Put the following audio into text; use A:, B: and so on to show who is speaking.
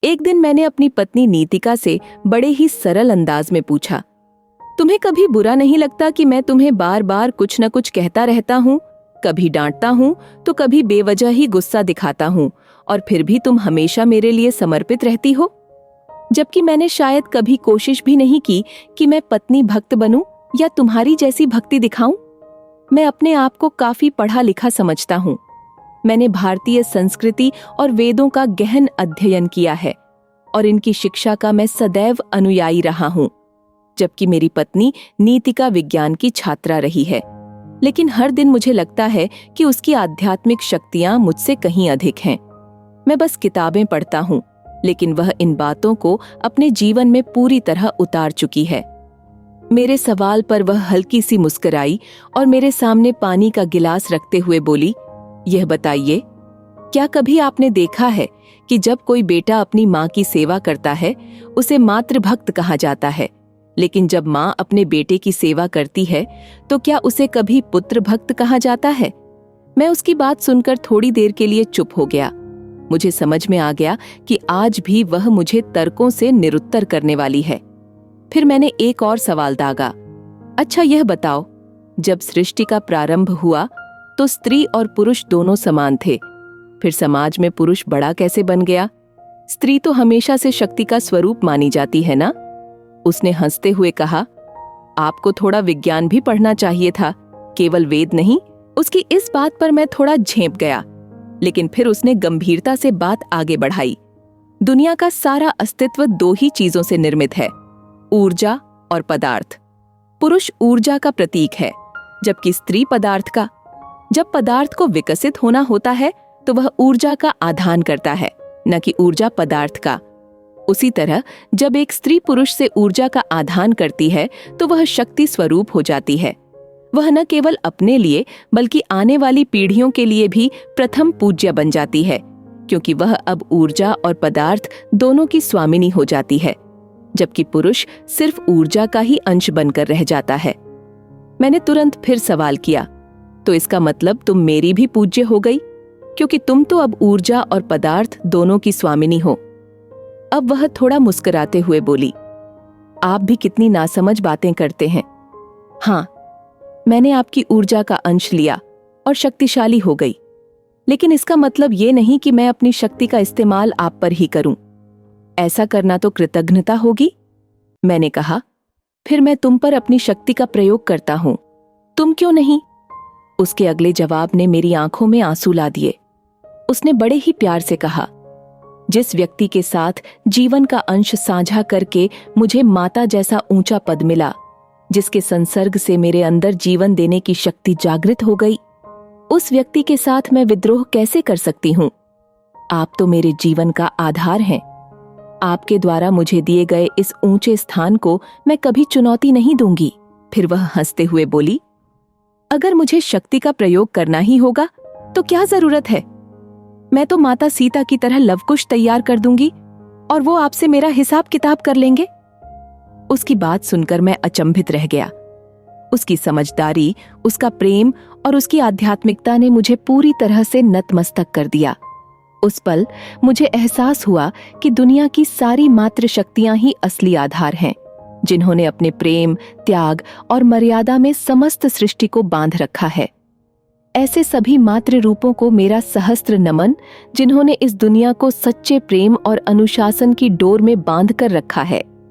A: एक दिन मैंने अपनी पत्नी नीतिका से बड़े ही सरल अंदाज में पूछा, तुम्हें कभी बुरा नहीं लगता कि मैं तुम्हें बार बार कुछ न कुछ कहता रहता हूँ? कभी डांटता हूँ तो कभी बेवजह ही गुस्सा दिखाता हूँ, और फिर भी तुम हमेशा मेरे लिए समर्पित रहती हो, जबकि मैंने शायद कभी कोशिश भी नहीं की कि मैं पत्नी भक्त बनूं या तुम्हारी जैसी भक्ति दिखाऊं। मैं अपने आप को काफी पढ़ा लिखा समझता हूं। मैंने भारतीय संस्कृति और वेदों का गहन अध्ययन किया है और इनकी शिक्षा का मैं सदैव अनुयायी रहा हूं, जबकि मेरी पत्नी नीतिका विज्ञान की छात्रा रही है। लेकिन हर दिन मुझे लगता है कि उसकी आध्यात्मिक शक्तियां मुझसे कहीं अधिक हैं। मैं बस किताबें पढ़ता हूं, लेकिन वह इन बातों को अपने जीवन में पूरी तरह उतार चुकी है। मेरे सवाल पर वह हल्की सी मुस्कुराई और मेरे सामने पानी का गिलास रखते हुए बोली, यह बताइए, क्या कभी आपने देखा है कि जब कोई बेटा अपनी माँ की सेवा करता है उसे मातृभक्त कहा जाता है, लेकिन जब माँ अपने बेटे की सेवा करती है तो क्या उसे कभी पुत्र भक्त कहा जाता है? मैं उसकी बात सुनकर थोड़ी देर के लिए चुप हो गया। मुझे समझ में आ गया कि आज भी वह मुझे तर्कों से निरुत्तर करने वाली है। फिर मैंने एक और सवाल दागा, अच्छा यह बताओ, जब सृष्टि का प्रारंभ हुआ तो स्त्री और पुरुष दोनों समान थे, फिर समाज में पुरुष बड़ा कैसे बन गया? स्त्री तो हमेशा से शक्ति का स्वरूप मानी जाती है ना? उसने हंसते हुए कहा, आपको थोड़ा विज्ञान भी पढ़ना चाहिए था, केवल वेद नहीं। उसकी इस बात पर मैं थोड़ा झेंप गया, लेकिन फिर उसने गंभीरता से बात आगे बढ़ाई। दुनिया का सारा अस्तित्व दो ही चीजों से निर्मित है, ऊर्जा और पदार्थ। पुरुष ऊर्जा का प्रतीक है, जबकि स्त्री पदार्थ का। जब पदार्थ को विकसित होना होता है तो वह ऊर्जा का आधान करता है, न कि ऊर्जा पदार्थ का। उसी तरह जब एक स्त्री पुरुष से ऊर्जा का आधान करती है तो वह शक्ति स्वरूप हो जाती है। वह न केवल अपने लिए बल्कि आने वाली पीढ़ियों के लिए भी प्रथम पूज्य बन जाती है, क्योंकि वह अब ऊर्जा और पदार्थ दोनों की स्वामिनी हो जाती है, जबकि पुरुष सिर्फ ऊर्जा का ही अंश बनकर रह जाता है। मैंने तुरंत फिर सवाल किया, तो इसका मतलब तुम मेरी भी पूज्य हो गई, क्योंकि तुम तो अब ऊर्जा और पदार्थ दोनों की स्वामिनी हो। अब वह थोड़ा मुस्कुराते हुए बोली, आप भी कितनी नासमझ बातें करते हैं। हाँ, मैंने आपकी ऊर्जा का अंश लिया और शक्तिशाली हो गई, लेकिन इसका मतलब ये नहीं कि मैं अपनी शक्ति का इस्तेमाल आप पर ही करूं। ऐसा करना तो कृतज्ञता होगी। मैंने कहा, फिर मैं तुम पर अपनी शक्ति का प्रयोग करता हूं, तुम क्यों नहीं? उसके अगले जवाब ने मेरी आंखों में आंसू ला दिए। उसने बड़े ही प्यार से कहा, जिस व्यक्ति के साथ जीवन का अंश साझा करके मुझे माता जैसा ऊंचा पद मिला, जिसके संसर्ग से मेरे अंदर जीवन देने की शक्ति जागृत हो गई, उस व्यक्ति के साथ मैं विद्रोह कैसे कर सकती हूं? आप तो मेरे जीवन का आधार हैं। आपके द्वारा मुझे दिए गए इस ऊंचे स्थान को मैं कभी चुनौती नहीं दूंगी। फिर वह हंसते हुए बोली, अगर मुझे शक्ति का प्रयोग करना ही होगा तो क्या जरूरत है? मैं तो माता सीता की तरह लवकुश तैयार कर दूंगी और वो आपसे मेरा हिसाब किताब कर लेंगे। उसकी बात सुनकर मैं अचंभित रह गया। उसकी समझदारी, उसका प्रेम और उसकी आध्यात्मिकता ने मुझे पूरी तरह से नतमस्तक कर दिया। उस पल मुझे एहसास हुआ कि दुनिया की सारी मातृ शक्तियां ही असली आधार हैं, जिन्होंने अपने प्रेम, त्याग और मर्यादा में समस्त सृष्टि को बांध रखा है। ऐसे सभी मातृ रूपों को मेरा सहस्त्र नमन, जिन्होंने इस दुनिया को सच्चे प्रेम और अनुशासन की डोर में बांध कर रखा है।